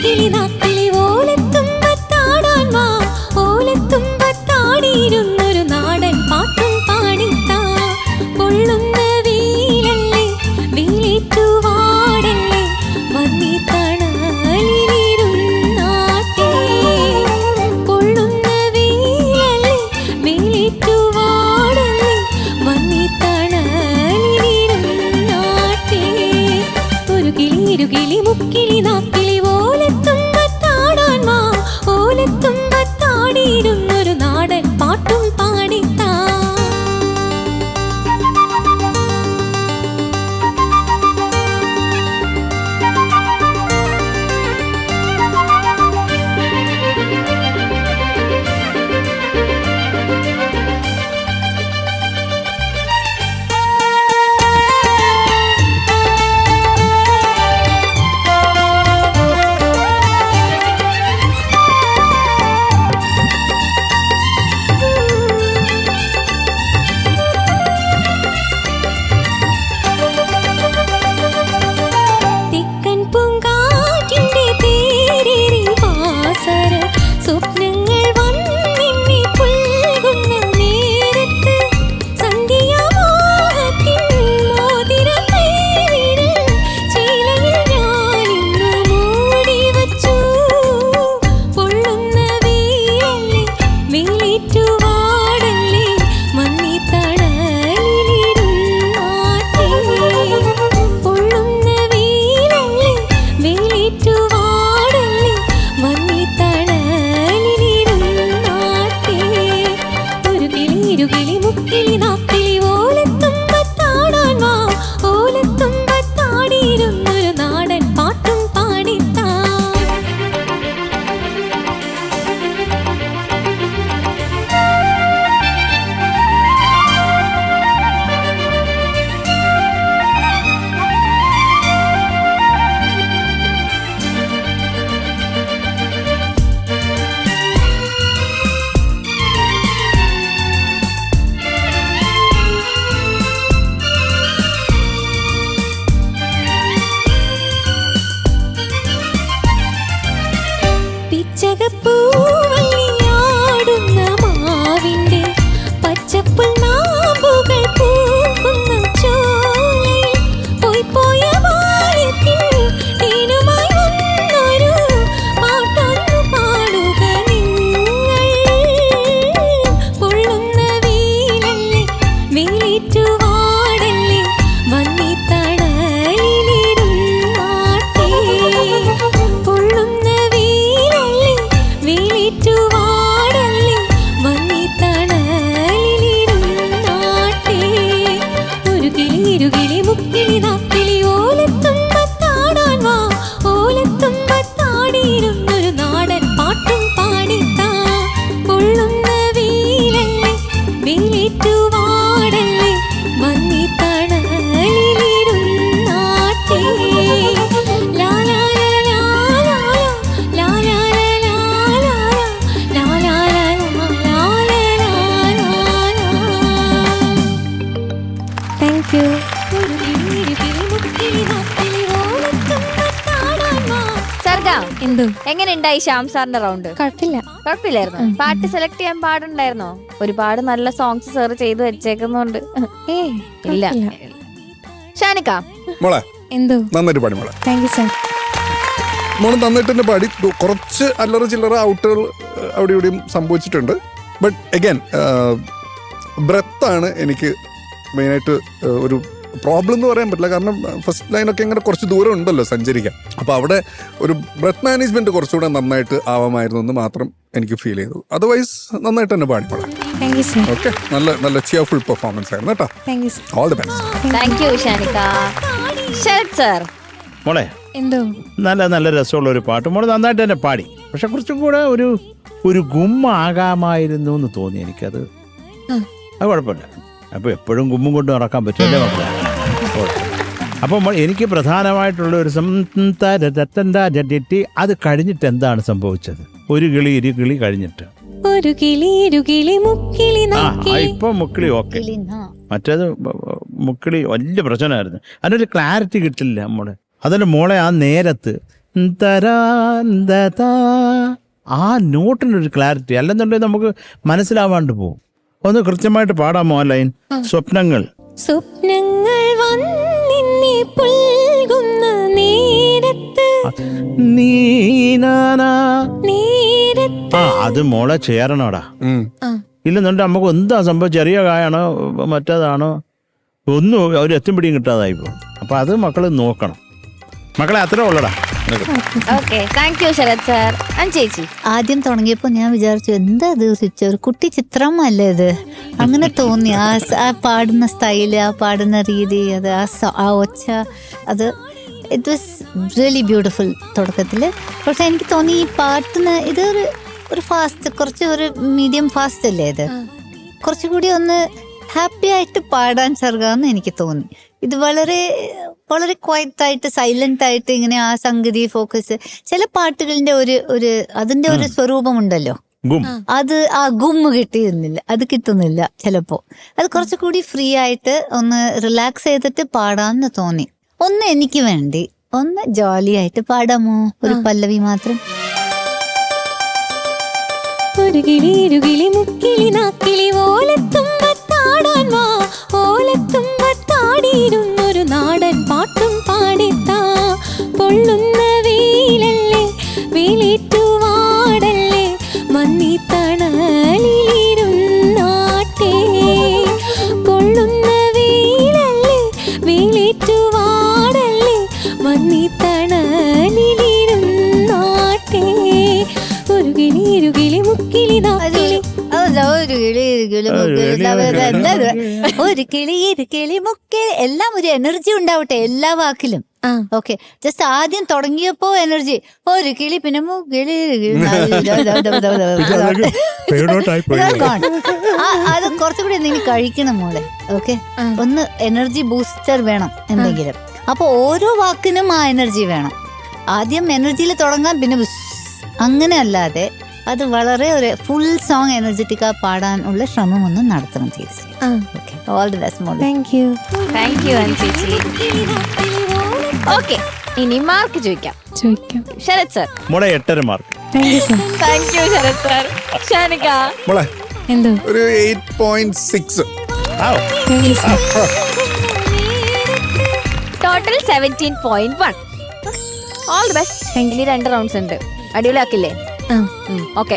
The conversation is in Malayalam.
മുക്കിളി നാക്കിളി ഓലത്തുമ്പത്താടാൻ വാ. ഓലത്തുമ്പത്താടിയിരുന്നൊരു നാടൻ പാട്ടും പാടിത്താ. പൊള്ളുന്ന വെയിലല്ലേ വെയിലേറ്റു വാടല്ലേ വന്നീ തണലിലിരുന്നാട്ടേ. പൊള്ളുന്ന വെയിലല്ലേ വെയിലേറ്റു വാടല്ലേ വന്നീ തണലിലിരുന്നാട്ടേ. ഒരു കിളി മുക്കിളി നാക്കിളി ഓലത്തുമ്പത്താടാൻ വാ. ഓലത്തുമ്പത്താടിയിരുന്നൊരു നാടൻ പാട്ടും പാടിത്താ. തിക്കൻ പൂങ്കാറ്റിന്റെ തേരേറി വാസര സ്വപ്നങ്ങൾ വന്നിന്നെ പുൽകുന്ന നേരത്ത് സന്ധ്യാമോഹത്തിൻ മോതിര കൈവിരൽ ചേലയിൽ ഞാനിന്നു മൂടിവച്ചു. പൊള്ളുന്ന വെയിലല്ലേ വെയിലേറ്റു വാടല്ലേ മഞ്ഞി തണലിലിരുന്നാട്ടേ. പൊള്ളുന്ന വെയിലല്ലേ വെയിലേറ്റു വാടല്ലേ മഞ്ഞി തണലിലിരുന്നാട്ടേ. ഒരു കിളി മുക്കിളി നാക്കിളി ഓലത്തുമ്പത്താടാൻ വാ. ഓലത്തുമ്പത്താടിയിരുന്നൊരു നാടൻ പാട്ടും പാടിത്താ. പിച്ചകപ്പൂവള്ളിയാടുന്ന മാവിന്റെ പച്ചപ്പുൽ നാമ്പുകൾ പൂക്കുന്ന ചോലയിൽ പോയ ബാല്യത്തിൽ തേനുമായി വന്നൊരു പാട്ടൊന്നു പാടുക നിങ്ങൾ. പൊള്ളുന്ന വെയിലല്ലേ വെയിലേറ്റു വാടല്ലേ വന്നീ തണലിലിരുന്നാട്ടേ. പൊള്ളുന്ന വെയിലല്ലേ വെയിലേറ്റു വാടല്ലേ വന്നീ തണലിലിരുന്നാട്ടേ. ഒരു കിളി മുക്കിളി നാക്കിളി ഓലത്തുമ്പത്താടാൻ വാ. ഓലത്തുമ്പത്താടിയിരുന്നൊരു നാടൻ പാട്ടും പാടിത്താ. പൊള്ളുന്ന വെയിലല്ലേ വെയിലേറ്റു വാടല്ലേ വന്നീ തണലിലിരുന്നാട്ടേ. ലാ ലാ ലാ ലാ ലാ ലാ ലാ ലാ ലാ ലാ ലാ ലാ ലാ. Thank you. സർഗ, എന്തോ എങ്ങനെയുണ്ടായി ശ്യാം സാറിന്റെ റൗണ്ട്? കുഴപ്പമില്ല. കുഴപ്പമില്ലായിരുന്നു. പാട്ട് സെലക്ട് ചെയ്യാൻ പാടുണ്ടായിരുന്നോ? ഒരുപാട് നല്ല സോങ്സ് സാർ ചെയ്തു വെച്ചേക്കുന്നുണ്ട്. ഇല്ല. ഷാനിക്ക മോളെ എന്തോ നന്നായിട്ട് പാടി മോളെ. Thank you sir. മോള് നന്നായിട്ട് തന്നെ പാടി. കുറച്ച് അല്ലറ ചില്ലറ ഔട്ടുകൾ അവിടെ ഇവിടെയും സംഭവിച്ചിട്ടുണ്ട്. ബട്ട് അഗൈൻ ബ്രെത്താണ് എനിക്ക് മെയിനായിട്ട് ഒരു പ്രോബ്ലം എന്ന് പറയാൻ പറ്റില്ല. കാരണം ഫസ്റ്റ് ലൈനൊക്കെ ഇങ്ങനെ കുറച്ച് ദൂരം ഉണ്ടല്ലോ സഞ്ചരിക്കാൻ. അപ്പോൾ അവിടെ ഒരു ബ്രെത്ത് മാനേജ്മെന്റ് കുറച്ചുകൂടെ നന്നായിട്ട് ആവാമായിരുന്നു എന്ന് മാത്രം എനിക്ക് ഫീൽ ചെയ്തു. അതർവൈസ് നന്നായിട്ട് തന്നെ പാടിപ്പോളാം. ഓക്കെ, നല്ല ചിയർഫുൾ പെർഫോമൻസ് ആയിരുന്നു കേട്ടോ. All the best. Thank you Shanika. Sharath sir മോളെ എന്തോ നല്ല രസമുള്ള ഒരു പാട്ട് മോള് നന്നായിട്ട് തന്നെ പാടി. പക്ഷെ കുറച്ചും കൂടെ ഒരു ഗുമ്മാകാമായിരുന്നു എന്ന് തോന്നി എനിക്കത്. അത് കുഴപ്പമില്ല. അപ്പോൾ എപ്പോഴും ഗുമ്മും കൊണ്ട് നടക്കാൻ പറ്റില്ലേ മക്കളെ? അപ്പം എനിക്ക് പ്രധാനമായിട്ടുള്ള ഒരു അത് കഴിഞ്ഞിട്ട് എന്താണ് സംഭവിച്ചത്? ഒരു കിളി ഇരു കിളി കഴിഞ്ഞിട്ട് ഇപ്പൊ മുക്കിളി ഓക്കെ. മറ്റേത് മുക്കിളി വലിയ പ്രശ്നമായിരുന്നു. അതിനൊരു ക്ലാരിറ്റി കിട്ടില്ല നമ്മള്. അതിന്റെ മോളെ ആ നേരത്ത് ആ നോട്ടിനൊരു ക്ലാരിറ്റി, അല്ലെന്നുണ്ടെങ്കിൽ നമുക്ക് മനസ്സിലാവാണ്ട് പോകും. ഒന്ന് കൃത്യമായിട്ട് പാടാമോ ആ ലൈൻ? സ്വപ്നങ്ങൾ സ്വപ്നങ്ങൾ വന്നിന്നെ പുൽകുന്ന നേരത്ത് നേരത്ത് അത് മോളെ ചേരണോടാ. ഉം. ഇല്ലെന്നുണ്ടെങ്കിൽ നമുക്ക് എന്താ സംഭവം, ചെറിയ കായാണോ മറ്റേതാണോ ഒന്നും ഒരു എത്തും പിടിയും കിട്ടാതായി പോകും. അപ്പൊ അത് മക്കള് നോക്കണം. മക്കളെ അത്രേ ഉള്ളടാ. Okay, thank you Sharath sir. ചേച്ചി ആദ്യം തുടങ്ങിയപ്പോൾ ഞാൻ വിചാരിച്ചു എന്താ ഇത് ഒരു കുട്ടി ചിത്രം അല്ലേ ഇത്, അങ്ങനെ തോന്നി. ആ പാടുന്ന സ്റ്റൈല്, ആ പാടുന്ന രീതി, അത് ആ ഒച്ച, അത് ഇറ്റ് വാസ് റിയലി ബ്യൂട്ടിഫുൾ തുടക്കത്തിൽ. പക്ഷെ എനിക്ക് തോന്നി ഈ പാട്ടിന് ഇത് ഒരു ഫാസ്റ്റ്, കുറച്ച് ഒരു മീഡിയം ഫാസ്റ്റ് അല്ലേ ഇത്, കുറച്ചുകൂടി ഒന്ന് ഹാപ്പി ആയിട്ട് പാടാൻ സർഗാന്ന് എനിക്ക് തോന്നി. ഇത് വളരെ വളരെ ക്വയറ്റായിട്ട് സൈലന്റ് ആയിട്ട് ഇങ്ങനെ ആ സംഗതി ഫോക്കസ്. ചില പാട്ടുകളിന്റെ ഒരു അതിന്റെ ഒരു സ്വരൂപമുണ്ടല്ലോ, അത് ആ ഗുമ്മ് കിട്ടിയിരുന്നില്ല, അത് കിട്ടുന്നില്ല ചിലപ്പോ. അത് കുറച്ചുകൂടി ഫ്രീ ആയിട്ട് ഒന്ന് റിലാക്സ് ചെയ്തിട്ട് പാടാന്ന് തോന്നി. ഒന്ന് എനിക്ക് വേണ്ടി ഒന്ന് ജോലി ആയിട്ട് പാടാമോ, ഒരു പല്ലവി മാത്രം? ഒരു കിളി ഇരുകിളി മുക്കിളി നാക്കിളി ഓലത്തുമ്പത്താടാൻ വാ, ഓലത്തുമ്പത്താടിയിരുന്നൊരു നാടൻ പാട്ടും പാടിത്താ. പൊള്ളുന്ന വെയിലല്ലേ വെയിലേറ്റു വാടല്ലേ മന്നി തണലിലിരുന്നാട്ടേ. പൊള്ളുന്ന വെയിലല്ലേ വെയിലേറ്റു വാടല്ലേ മന്നി തണലിലിരുന്നാട്ടേ. ഒരു കിളി ഇരുകിളി മുക്കിളി നാക്കിളി ഒരു കിളി ഇരു കിളി മുക്കിളി, എല്ലാം ഒരു എനർജി ഉണ്ടാവട്ടെ എല്ലാ വാക്കിലും. ഓക്കെ, ജസ്റ്റ് ആദ്യം തുടങ്ങിയപ്പോ എനർജി ഒരു കിളി, പിന്നെ മുക്കിളി, അത് കുറച്ചുകൂടി എന്തെങ്കിലും കഴിക്കണം മോളെ. ഓക്കെ, ഒന്ന് എനർജി ബൂസ്റ്റർ വേണം എന്തെങ്കിലും. അപ്പൊ ഓരോ വാക്കിനും ആ എനർജി വേണം. ആദ്യം എനർജിയിൽ തുടങ്ങാൻ, പിന്നെ അങ്ങനെ അല്ലാതെ അത് വളരെ ഒരു ഫുൾ സോങ് എനർജറ്റിക്കാ പാടാനുള്ള ശ്രമം ഒന്ന് നടത്തണം തീർച്ചയായും. ഓക്കെ, ഓൾ ദി ബെസ്റ്റ് മോളെ. Thank you. താങ്ക് യു ചേച്ചി. ഓക്കെ, ഇനി മാർക്ക് ചോദിക്കാം. ശരത് സാർ. മോളെ 8.5 mark. Thank you sir. Thank you Sharath sir. Shanika. മോളെ എന്തോ ഒരു 8.6. Thank you sir. Total 17.1. All the best. ഇനി 2 റൗണ്ട്സ് ഉണ്ട്, അടിപൊളിയാക്കില്ലേ? ഓക്കെ.